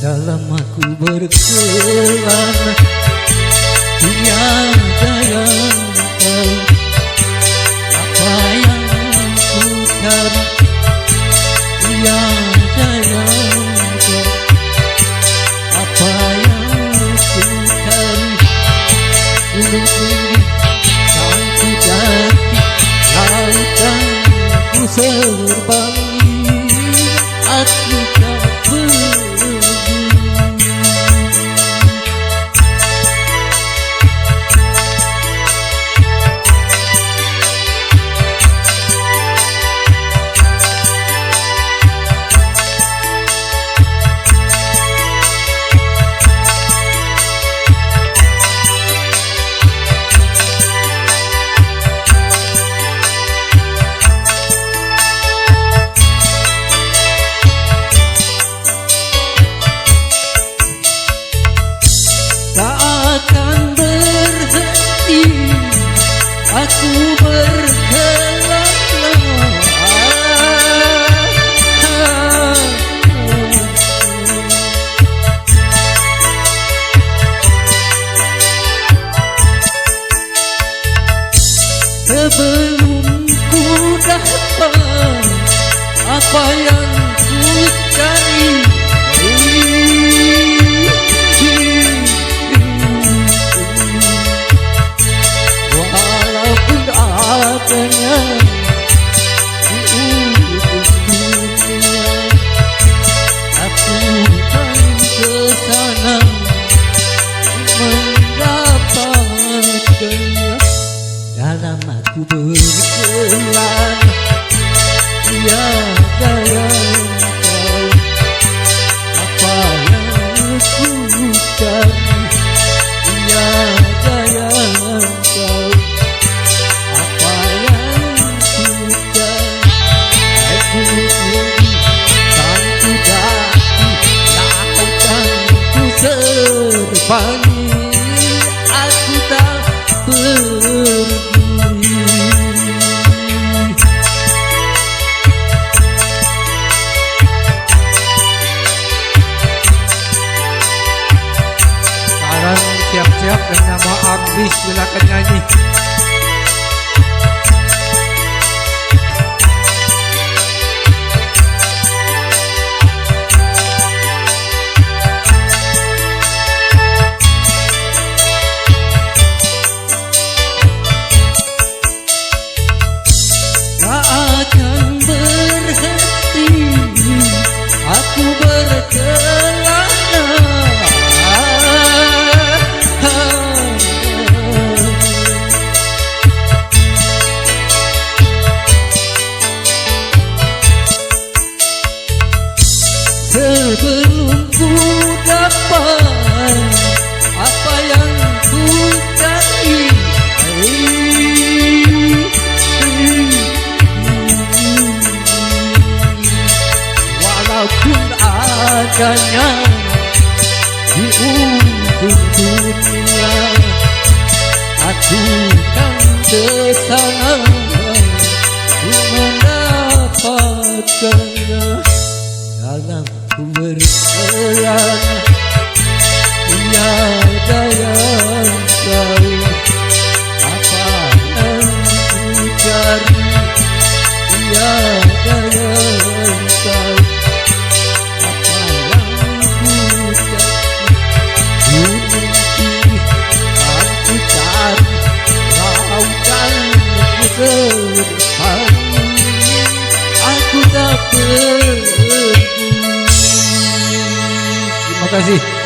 dalam aku berkelana, tiada yang tahu apa yang ku cari, tiada yang tahu apa yang ku cari. Gunung tinggi kan ku daki, lautan ku serbangi, aku tak akan berhenti, aku berkelana. Sebelum ku dapat apa yang ku cari, adanya di ujung dunia, aku kan kesana mendapatkannya. Dalam aku berkelana, tiada yang tahu apa yang ku cari, tiada yang tahu apa yang ku cari. Aku tinggi kan ku daki, lautan ku serbangi, aku tak pergi. Sekarang siap-siap dengan nama Abis, silakan nyanyi. Akan berhenti, aku berkelana. Sebelum ku dapat apa yang ku cari, walaupun adanya di ujung dunia, aku kan kesana mendapatkannya. Dalam ku berkelana, tiada yang tahu apa yang ku cari, tiada yang tahu apa yang ku cari. Gunung tinggi kan ku cari, lautan ku serbangi, aku tak pergi. Terima kasih.